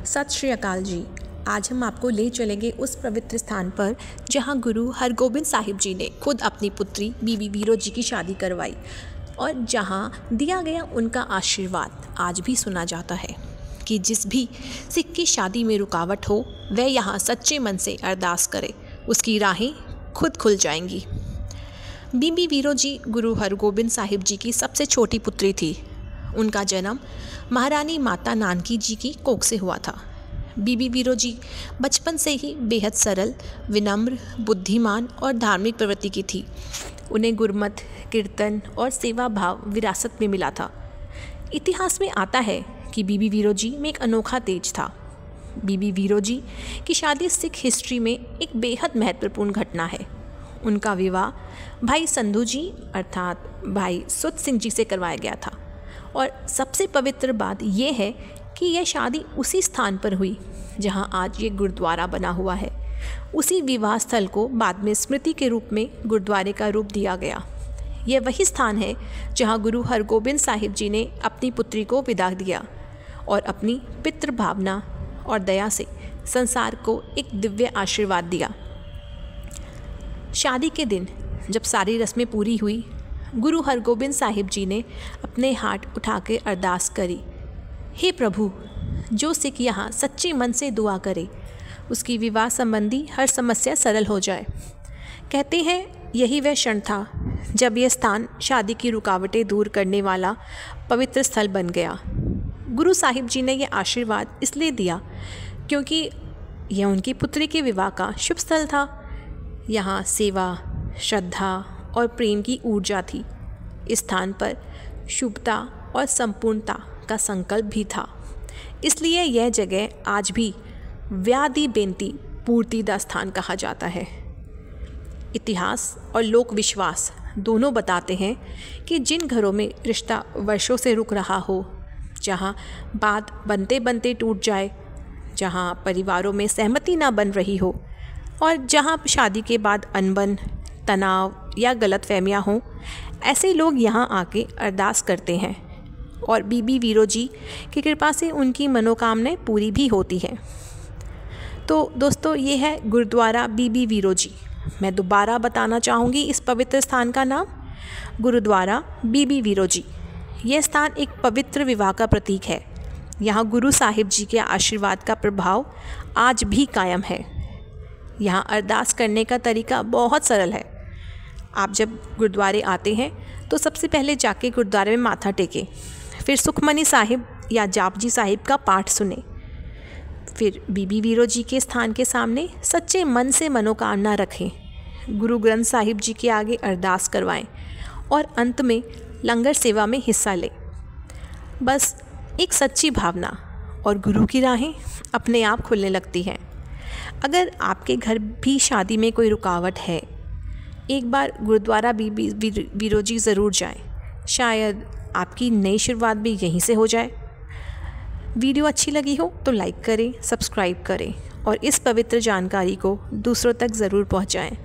सत श्री अकाल जी। आज हम आपको ले चलेंगे उस पवित्र स्थान पर जहां गुरु हरगोबिंद साहिब जी ने खुद अपनी पुत्री बीबी वीरो जी की शादी करवाई और जहां दिया गया उनका आशीर्वाद आज भी सुना जाता है कि जिस भी सिख की शादी में रुकावट हो वह यहां सच्चे मन से अरदास करे, उसकी राहें खुद खुल जाएंगी। बीबी वीरो जी गुरु हरगोबिंद साहिब जी की सबसे छोटी पुत्री थी। उनका जन्म महारानी माता नानकी जी की कोख से हुआ था। बीबी वीरो जी बचपन से ही बेहद सरल, विनम्र, बुद्धिमान और धार्मिक प्रवृत्ति की थी। उन्हें गुरमत, कीर्तन और सेवा भाव विरासत में मिला था। इतिहास में आता है कि बीबी वीरो जी में एक अनोखा तेज था। बीबी वीरो जी की शादी सिख हिस्ट्री में एक बेहद महत्वपूर्ण घटना है। उनका विवाह भाई संधू जी अर्थात भाई सुत सिंह जी से करवाया गया था और सबसे पवित्र बात यह है कि यह शादी उसी स्थान पर हुई जहां आज ये गुरुद्वारा बना हुआ है। उसी विवाह स्थल को बाद में स्मृति के रूप में गुरुद्वारे का रूप दिया गया। यह वही स्थान है जहां गुरु हरगोबिंद साहिब जी ने अपनी पुत्री को विदा दिया और अपनी पितृ भावना और दया से संसार को एक दिव्य आशीर्वाद दिया। शादी के दिन जब सारी रस्में पूरी हुई, गुरु हरगोबिंद साहिब जी ने अपने हाथ उठा के अरदास करी, हे प्रभु, जो सिख यहाँ सच्चे मन से दुआ करे उसकी विवाह संबंधी हर समस्या सरल हो जाए। कहते हैं यही वह क्षण था जब यह स्थान शादी की रुकावटें दूर करने वाला पवित्र स्थल बन गया। गुरु साहिब जी ने यह आशीर्वाद इसलिए दिया क्योंकि यह उनकी पुत्री के विवाह का शुभ स्थल था। यहाँ सेवा, श्रद्धा और प्रेम की ऊर्जा थी। इस स्थान पर शुभता और संपूर्णता का संकल्प भी था। इसलिए यह जगह आज भी व्याधि बेनती पूर्ति का स्थान कहा जाता है। इतिहास और लोक विश्वास दोनों बताते हैं कि जिन घरों में रिश्ता वर्षों से रुक रहा हो, जहाँ बात बनते बनते टूट जाए, जहाँ परिवारों में सहमति ना बन रही हो और जहाँ शादी के बाद अनबन, तनाव या गलतफहमियां हों, ऐसे लोग यहाँ आके अरदास करते हैं और बीबी वीरो जी की कृपा से उनकी मनोकामनाएं पूरी भी होती हैं। तो दोस्तों, ये है गुरुद्वारा बीबी वीरो जी। मैं दोबारा बताना चाहूँगी इस पवित्र स्थान का नाम, गुरुद्वारा बीबी वीरो जी। यह स्थान एक पवित्र विवाह का प्रतीक है। यहाँ गुरु साहिब जी के आशीर्वाद का प्रभाव आज भी कायम है। यहाँ अरदास करने का तरीका बहुत सरल है। आप जब गुरुद्वारे आते हैं तो सबसे पहले जाके गुरुद्वारे में माथा टेकें, फिर सुखमनी साहिब या जापजी साहिब का पाठ सुने, फिर बीबी वीरो जी के स्थान के सामने सच्चे मन से मनोकामना रखें, गुरु ग्रंथ साहिब जी के आगे अरदास करवाएं और अंत में लंगर सेवा में हिस्सा लें। बस एक सच्ची भावना और गुरु की राहें अपने आप खुलने लगती हैं। अगर आपके घर भी शादी में कोई रुकावट है, एक बार गुरुद्वारा बीबी वीरो जी ज़रूर जाएं। शायद आपकी नई शुरुआत भी यहीं से हो जाए। वीडियो अच्छी लगी हो तो लाइक करें, सब्सक्राइब करें और इस पवित्र जानकारी को दूसरों तक ज़रूर पहुंचाएं।